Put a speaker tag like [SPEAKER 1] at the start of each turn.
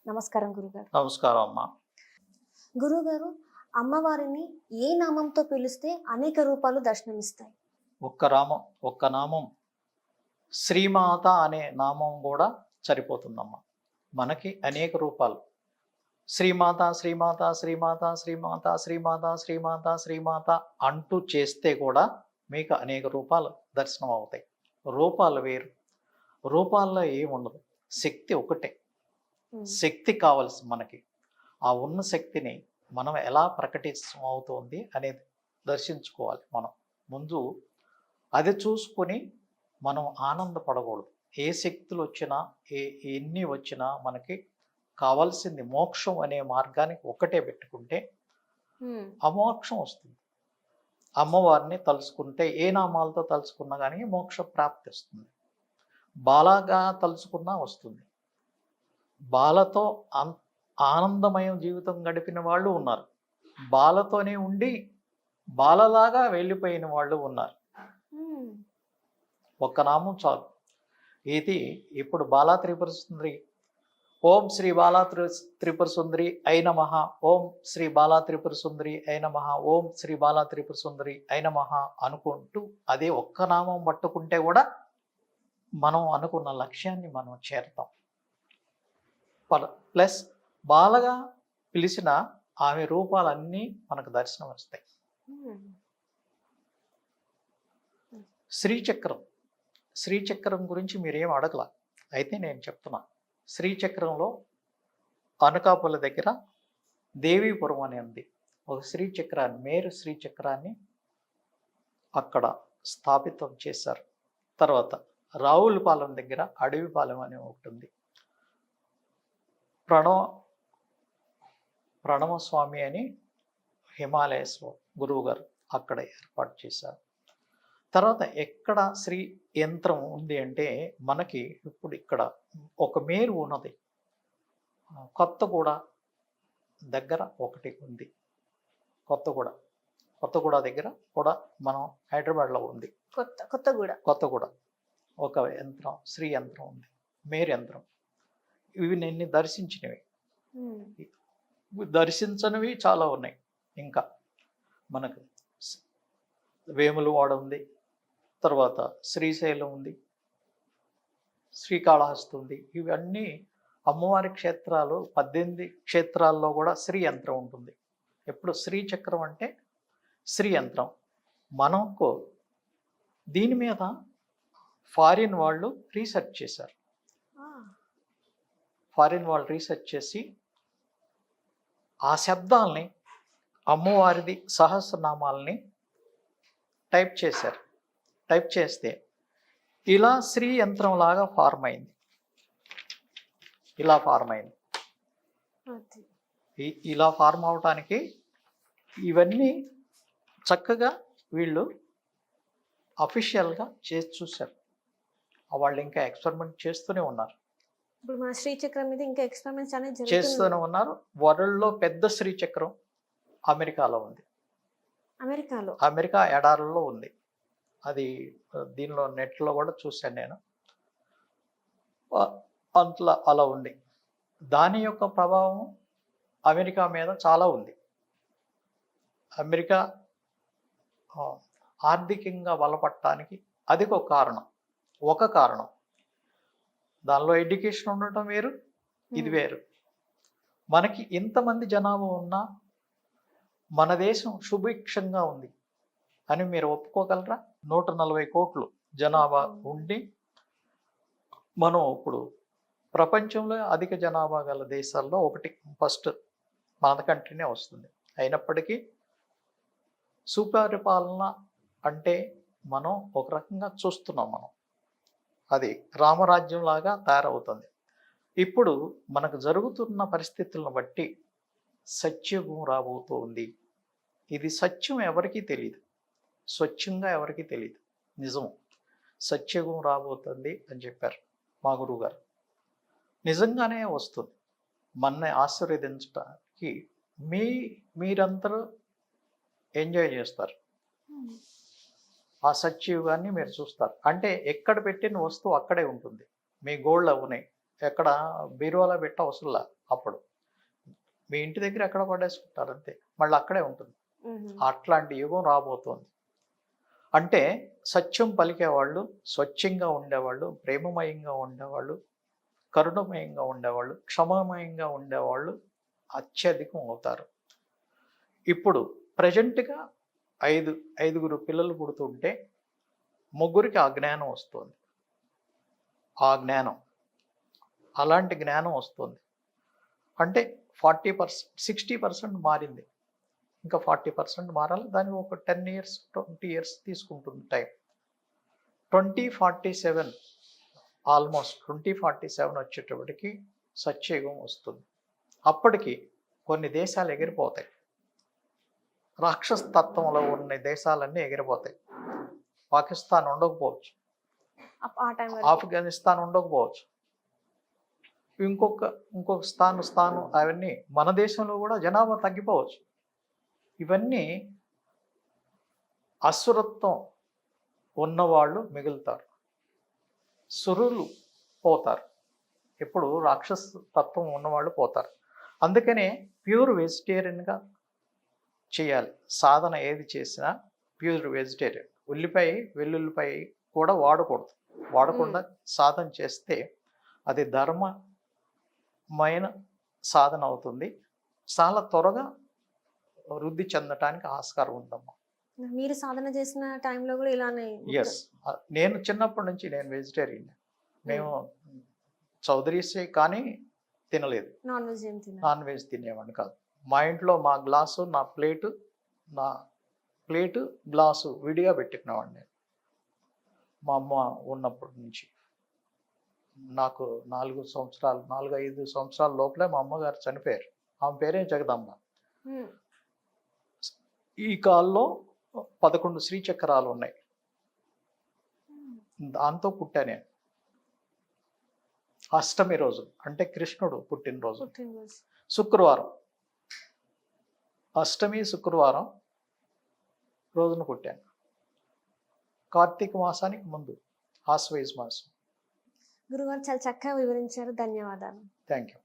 [SPEAKER 1] నమస్కారం గురుగారు.
[SPEAKER 2] నమస్కారం అమ్మా.
[SPEAKER 1] గురుగారు, అమ్మవారిని ఏ నామంతో పిలిస్తే అనేక రూపాలు దర్శనమిస్తాయి?
[SPEAKER 2] ఒక్క నామం శ్రీమాత అనే నామం కూడా సరిపోతుందమ్మా. మనకి అనేక రూపాలు శ్రీమాత శ్రీమాత శ్రీమాత శ్రీమాత శ్రీమాత శ్రీమాత శ్రీమాత అంటూ చేస్తే కూడా మీకు అనేక రూపాలు దర్శనం అవుతాయి. రూపాలు వేరు, రూపాల్లో ఏముండదు, శక్తి ఒకటే. శక్తి కావాల్సి మనకి ఆ ఉన్న శక్తిని మనం ఎలా ప్రకటిస్తాం అవుతుంది అనేది దర్శించుకోవాలి. మనం ముందు అది చూసుకొని మనం ఆనందపడకూడదు. ఏ శక్తులు వచ్చినా ఎన్ని వచ్చినా మనకి కావాల్సింది మోక్షం అనే మార్గానికి ఒకటే పెట్టుకుంటే అమోక్షం వస్తుంది. అమ్మవారిని తలుచుకుంటే ఏ నామాలతో తలుచుకున్నా కానీ మోక్ష ప్రాప్తి వస్తుంది. బాలాగా తలుచుకున్నా వస్తుంది. బాలతో ఆనందమయం జీవితం గడిపిన వాళ్ళు ఉన్నారు, బాలతోనే ఉండి బాలలాగా వెళ్ళిపోయిన వాళ్ళు ఉన్నారు. ఒక్క నామం చాలు. ఇది ఇప్పుడు బాలా త్రిపుర సుందరి, ఓం శ్రీ బాలా త్రిపుర సుందరి అయిన మహా, ఓం శ్రీ బాలా త్రిపుర సుందరి అయిన మహా, ఓం శ్రీ బాలా త్రిపుర సుందరి అయిన మహా అనుకుంటూ అదే ఒక్క నామం పట్టుకుంటే కూడా మనం అనుకున్న లక్ష్యాన్ని మనం చేరుతాం. ప్లస్ బాలగా పిలిచిన ఆమె రూపాలన్నీ మనకు దర్శనం వస్తాయి. శ్రీచక్రం గురించి మీరేం అడగల, అయితే నేను చెప్తున్నా. శ్రీచక్రంలో అనకాపల్లి దగ్గర దేవీపురం అని ఉంది. ఒక శ్రీచక్రాన్ని, మేరు శ్రీచక్రాన్ని అక్కడ స్థాపితం చేశారు. తర్వాత రావులపాలెం దగ్గర అడవిపాలెం అని ఒకటి ఉంది. ప్రణవస్వామి అని హిమాలయస్ గురువు గారు అక్కడ ఏర్పాటు చేశారు. తర్వాత ఎక్కడ శ్రీ యంత్రం ఉంది అంటే మనకి ఇప్పుడు ఇక్కడ ఒక మేరు ఉన్నది, కొత్తగూడ దగ్గర ఒకటి ఉంది. కొత్తగూడ దగ్గర కూడా మనం హైదరాబాద్లో ఉంది. కొత్తగూడ ఒక యంత్రం, శ్రీ యంత్రం ఉంది, మేరు యంత్రం. ఇవి నేను దర్శించినవి. దర్శించనివి చాలా ఉన్నాయి. ఇంకా మనకు వేములవాడ ఉంది, తర్వాత శ్రీశైలం ఉంది, శ్రీకాళహస్తి ఉంది. ఇవన్నీ అమ్మవారి క్షేత్రాలు. 18 క్షేత్రాల్లో కూడా శ్రీ యంత్రం ఉంటుంది. ఎప్పుడు శ్రీచక్రం అంటే శ్రీ యంత్రం. మనకు దీని మీద ఫారిన్ వాళ్ళు రీసెర్చ్ చేశారు. రీసెర్చ్ చేసి ఆ శబ్దాలని, అమ్మవారిది సహస్రనామాలని టైప్ చేశారు. టైప్ చేస్తే ఇలా శ్రీ యంత్రం లాగా ఫార్మ్ అయింది. ఇలా ఫార్మ్ అవటానికి ఇవన్నీ చక్కగా వీళ్ళు అఫీషియల్గా చేసి చూశారు. వాళ్ళు ఇంకా ఎక్స్పెరిమెంట్ చేస్తూనే ఉన్నారు.
[SPEAKER 1] ఇప్పుడు మన శ్రీచక్రం మీద ఇంకా ఎక్స్పెరిమెంట్స్ అనేది
[SPEAKER 2] చేస్తూనే ఉన్నారు. వరల్డ్లో పెద్ద శ్రీచక్రం అమెరికాలో ఉంది. అమెరికా ఎడారుల్లో ఉంది. అది దీనిలో నెట్లో కూడా చూశాను నేను. అంతలా అలా ఉంది. దాని యొక్క ప్రభావం అమెరికా మీద చాలా ఉంది. అమెరికా ఆర్థికంగా బలపడటానికి అది ఒక కారణం. దానిలో ఎడ్యుకేషన్ ఉండటం వేరు, ఇది వేరు. మనకి ఇంతమంది జనాభా ఉన్నా మన దేశం సుభిక్షంగా ఉంది అని మీరు ఒప్పుకోగలరా? 140 కోట్లు జనాభా ఉండి మనం ఇప్పుడు ప్రపంచంలో అధిక జనాభా గల దేశాల్లో ఒకటి, ఫస్ట్ మన కంట్రీనే వస్తుంది. అయినప్పటికీ సుపరిపాలన అంటే మనం ఒక రకంగా చూస్తున్నాం. మనం అది రామరాజ్యం లాగా తయారవుతుంది. ఇప్పుడు మనకు జరుగుతున్న పరిస్థితులను బట్టి సత్యయుగం రాబోతోంది. ఇది సత్యం ఎవరికీ తెలియదు, స్వచ్ఛంగా ఎవరికీ తెలియదు. నిజం, సత్యయుగం రాబోతుంది అని చెప్పారు మా గురువు గారు. నిజంగానే వస్తుంది. మనని ఆశీర్వదించడానికి మీరందరూ ఎంజాయ్ చేస్తారు. ఆ సత్యయుగాన్ని మీరు చూస్తారు. అంటే ఎక్కడ పెట్టిన వస్తువు అక్కడే ఉంటుంది. మీ గోల్డ్ అవునాయి, ఎక్కడ బీరువాలో పెట్ట అవసరంలా, అప్పుడు మీ ఇంటి దగ్గర ఎక్కడ పడేసుకుంటారు అంతే, మళ్ళీ అక్కడే ఉంటుంది. అట్లాంటి యుగం రాబోతోంది. అంటే సత్యం పలికేవాళ్ళు, స్వచ్ఛంగా ఉండేవాళ్ళు, ప్రేమమయంగా ఉండేవాళ్ళు, కరుణమయంగా ఉండేవాళ్ళు, క్షమామయంగా ఉండేవాళ్ళు అత్యధికం అవుతారు. ఇప్పుడు ప్రజెంట్గా ఐదుగురు పిల్లలు పుడుతుంటే ముగ్గురికి ఆ జ్ఞానం వస్తుంది. ఆ జ్ఞానం, అలాంటి జ్ఞానం వస్తుంది. అంటే 40%, 60% మారింది. ఇంకా 40% మారాలి. దానికి ఒక 10 years 20 years తీసుకుంటుంది టైం. 2047 ఆల్మోస్ట్ 2047 వచ్చేటప్పటికి సత్యయుగం వస్తుంది. అప్పటికి కొన్ని దేశాలు ఎగిరిపోతాయి. రాక్షస తత్వంలో ఉన్న దేశాలన్నీ ఎగిరిపోతాయి. పాకిస్తాన్ ఉండకపోవచ్చు,
[SPEAKER 1] ఆ టైం
[SPEAKER 2] ఆఫ్ఘనిస్తాన్ ఉండకపోవచ్చు, ఇంకొక స్థానం అవన్నీ మన దేశంలో కూడా జనాభా తగ్గిపోవచ్చు. ఇవన్నీ అసురత్వం ఉన్నవాళ్ళు మిగులుతారు, సురులు పోతారు. ఇప్పుడు రాక్షస తత్వం ఉన్నవాళ్ళు పోతారు. అందుకనే ప్యూర్ వెజిటేరియన్గా చేయాలి. సాధన ఏది చేసినా ప్యూర్ వెజిటేరియన్. ఉల్లిపాయ వెల్లుల్లిపాయ కూడా వాడకుండా సాధన చేస్తే అది ధర్మమైన సాధన అవుతుంది. చాలా త్వరగా వృద్ధి చెందటానికి ఆస్కారం ఉందమ్మా.
[SPEAKER 1] మీరు సాధన చేసిన టైంలో కూడా ఇలానే?
[SPEAKER 2] ఎస్, నేను చిన్నప్పటి నుంచి నేను వెజిటేరియన్. మేము చౌదరీసే కానీ తినలేదు. నాన్ వెజ్ తినేవాడిని కాదు. మా ఇంట్లో మా గ్లాసు, నా ప్లేటు గ్లాసు విడిగా పెట్టుకునేవాడిని నేను మా అమ్మ ఉన్నప్పటి నుంచి. నాకు 4-5 సంవత్సరాల లోపలే మా అమ్మగారు చనిపోయారు. ఆమె పేరే జగదమ్మ. ఈ కాల్లో 11 శ్రీచక్రాలు ఉన్నాయి. దాంతో పుట్టా నేను. అష్టమి రోజు అంటే కృష్ణుడు పుట్టినరోజు శుక్రవారం. అష్టమి శుక్రవారం రోజున పుట్టాను. కార్తీక మాసానికి ముందు, ఆశ్వయుజ మాసం.
[SPEAKER 1] గురుగారు చాలా చక్కగా వివరించారు. ధన్యవాదాలు.
[SPEAKER 2] Thank you.